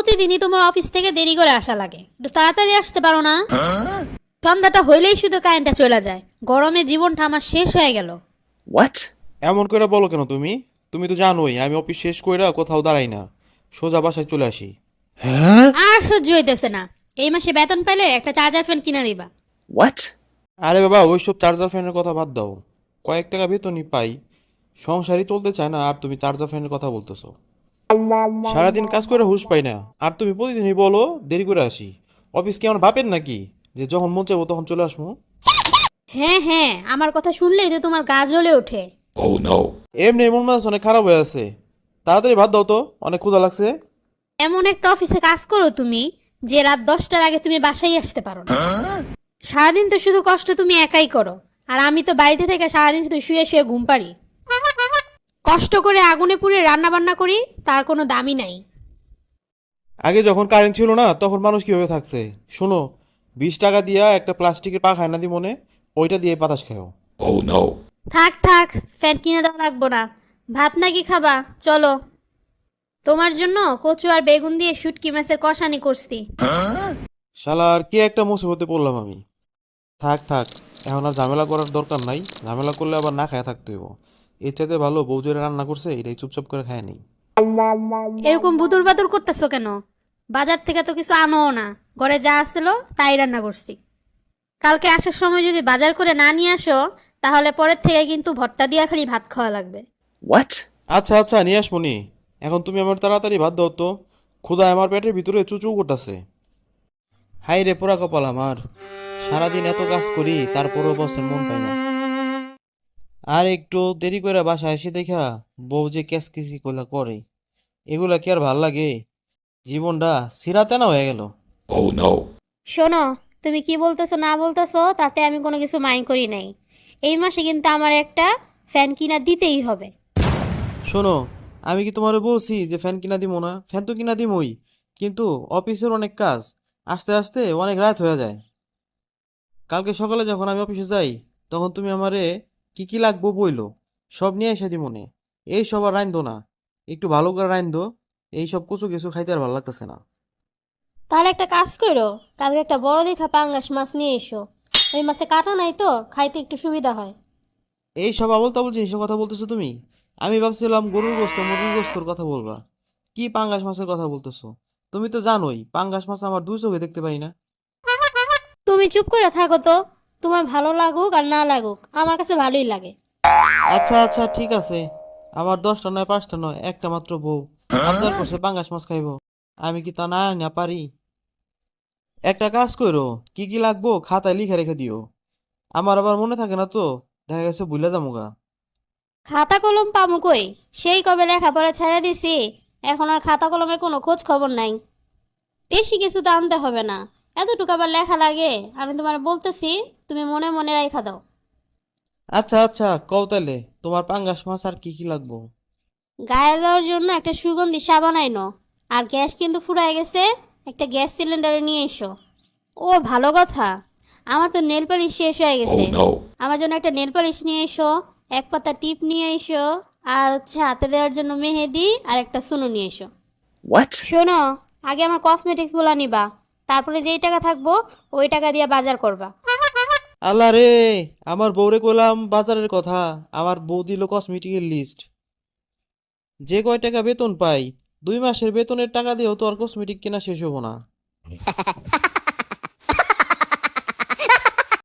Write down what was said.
প্রতিদিনই তোমার অফিস থেকে দেরি করে আসা লাগে, একটু তাড়াতাড়ি আসতে পারো না? সন্ধ্যাটা হইলেই শুধু কারেন্টটা চলে যায়, গরমে জীবনটা আমার শেষ হয়ে গেল। What? এমন করে বলো কেন তুমি? তুমি তো জানোই আমি অফিস শেষ কইরা কোথাও দাঁড়াই না, সোজা বাসায় চলে আসি। আর সহ্য হইতেছে না, এই মাসে বেতন পেলে একটা চার্জার ফ্যান কিনে দিবা। What? আরে বাবা, ওইসব চার্জার ফ্যানের কথা বাদ দাও। কয়েক টাকা বেতনই পাই, সংসারই চলতে চায় না, আর তুমি চার্জার ফ্যানের কথা বলতেছো? সারাদিন কাজ করে হুঁশ পাই না, আর তুমি প্রতিদিনই বলো দেরি করে আসি। অফিস কি আমার বাপের নাকি যে যখন মন চাইবো তখন চলে আসবো? হ্যাঁ হ্যাঁ, আমার কথা শুনলেই তো তোমার গা জ্বলে ওঠে। Oh no. এমনি মন মেজাজ অনেক খারাপ হয়ে আছে। তাড়াতাড়ি ভাত দাও তো, অনেক ক্ষুধা লাগছে। এমন একটা অফিসে কাজ করো তুমি যে রাত 10টার আগে তুমি বাসায় আসতে পারো না। সারাদিন তো শুধু কষ্ট তুমি একাই করো, আর আমি তো বাড়িতে থেকে সারাদিন শুধু শুয়ে শুয়ে ঘুম পাড়ি। কষ্ট করে আগুনে পুড়ে রান্না বান্না করি, তার কোনো দামই নাই। আগে যখন কারেন্ট ছিল না তখন মানুষ কিভাবে থাকছে শোনো, 20 টাকা দিয়া একটা প্লাস্টিকের পাখা এনে দি মনে, ওইটা দিয়ে বাতাস খাও। Oh no. থাক থাক, ফ্যান কিনে দেওয়া লাগবো না। ভাত নাকি খাবা? চলো, তোমার জন্য কচু আর বেগুন দিয়ে শুটকি মাছের কষানি করছি। শালার কি একটা মুসিবতে পড়লাম আমি। থাক থাক, এখন আর ঝামেলা করার দরকার নাই, ঝামেলা করলে আবার না খায় থাকতে হইব। এর চাইতে ভালো বউ যেটা রান্না করছে এটাই চুপচাপ করে খায় নেই। এরকম বুদুর বাদুর করতেছো কেন? বাজার থেকে তো কিছু আনো না, ঘরে যা আসলো তাই রান্না করছি। কালকে আসার সময় যদি বাজার করে না নিয়ে আসো, তাহলে পরের থেকে কিন্তু ভর্তা দিয়া খালি ভাত খাওয়া লাগবে। What? আচ্ছা আচ্ছা, নিয়ে আসমনি। এখন তুমি আমার তাড়াতাড়ি ভাত দাও তো, ক্ষুধায় আমার পেটের ভিতরে চুচু করতেছে। হাই রে পোড়া কপাল আমার, সারাদিন এত কাজ করি তারপরও বসের মন পাই না। আর একটু দেরি করে বাসায় এসে দেখা বউ যে ক্যাসকিসি কোলা করে, এগুলা কি আর ভাল লাগে? জীবনটা সিরাতে না হয়ে গেল। Oh no. শোনো, তুমি কি বলতেছো না বলতেছো তাতে আমি কোনো কিছু মাইন্ড করি নাই। এই মাসে কিন্তু আমার একটা ফ্যান কিনা দিতেই হবে। শোনো, আমি কি তোমারে বলছি যে ফ্যান কিনা দিমো না? ফ্যান তো কিনা দিমই, কিন্তু অফিসের অনেক কাজ, আস্তে আস্তে অনেক রাত হয়ে যায়। কালকে সকালে যখন আমি অফিসে যাই তখন তুমি আমারে কি কি লাগবো বইলো, সব নিয়ে এসে দিমনে। এই সব আর রাইন্দো না, একটু ভালো করে রাইন্দো। এই সব কচু কিছু খাইতে আর ভালো লাগতেছে না। তাহলে একটা কাজ করো, কালকে একটা বড় দেখা পাঙ্গাস মাছ নিয়ে এসো। ওই মাছে কাটা নাই তো, খাইতে একটু সুবিধা হয়। এই সব আবল তাবল জিনিসের কথা বলতেছো তুমি? আমি ভাবছিলাম গরুর গোস্ত মুরগির গোস্তর কথা বলবা, কি পাঙ্গাস মাছের কথা বলতেছো? তুমি তো জানোই পাঙ্গাস মাছ আমার দুই চোখে দেখতে পারি না। তুমি চুপ করে থাকো তো, তোমার ভালো লাগুক আর না লাগুক আমার কাছে ভালোই লাগে। আচ্ছা আচ্ছা ঠিক আছে, আমার 10টা নয় 5টা নয় একটা মাত্র বউ আবদার করছে পাঙ্গাস মাছ খাইবো, আমি কি তা না না পারি? একটা কাজ করো, কি কি লাগবো খাতায় লিখে রেখে দিও, আমার আবার মনে থাকে না তো, দেখা গেছে ভুলে যামুগা। খাতা কলম পামু কই? সেই কবে লেখাপড়া ছেড়ে দিছি, এখন আর খাতা কলমের কোনো খোঁজ খবর নাই। বেশি কিছু তো আনতে হবে না, এতটুকু আবার লেখা লাগে? আমি তোমার বলতেছি, তুমি মনে মনে রাইখা দাও। আচ্ছা আচ্ছা, কও তাইলে তোমার পাঙ্গাস মাছ আর কি কি লাগবো? গায়ে দেওয়ার জন্য একটা সুগন্ধি সাবান আইনো, আর গ্যাস কিন্তু ফুরায় গেছে, একটা গ্যাস সিলিন্ডারে নিয়ে এসো। ও ভালো কথা, আমার তো নেল পালিশ শেষ হয়ে Oh গেছে, no. আমার জন্য একটা নেল পালিশ নিয়ে এসো, এক পাতা টিপ নিয়ে এসো, আর হচ্ছে হাতে দেওয়ার জন্য মেহেদি আর একটা সুনো নিয়ে এসো। What? শোনো, আগে আমার কসমেটিক্সগুলো নিবা, তারপরে যেই টাকা থাকবো ওই টাকা দিয়ে বাজার করবা। আল্লাহ রে, আমার বউরে কইলাম বাজারের কথা, আমার বউ দিল কসমেটিকের লিস্ট। যে কয় টাকা বেতন পাই, 2 মাসের বেতনের টাকা দিয়েও তো আর কসমেটিক কেনা শেষ হবো না।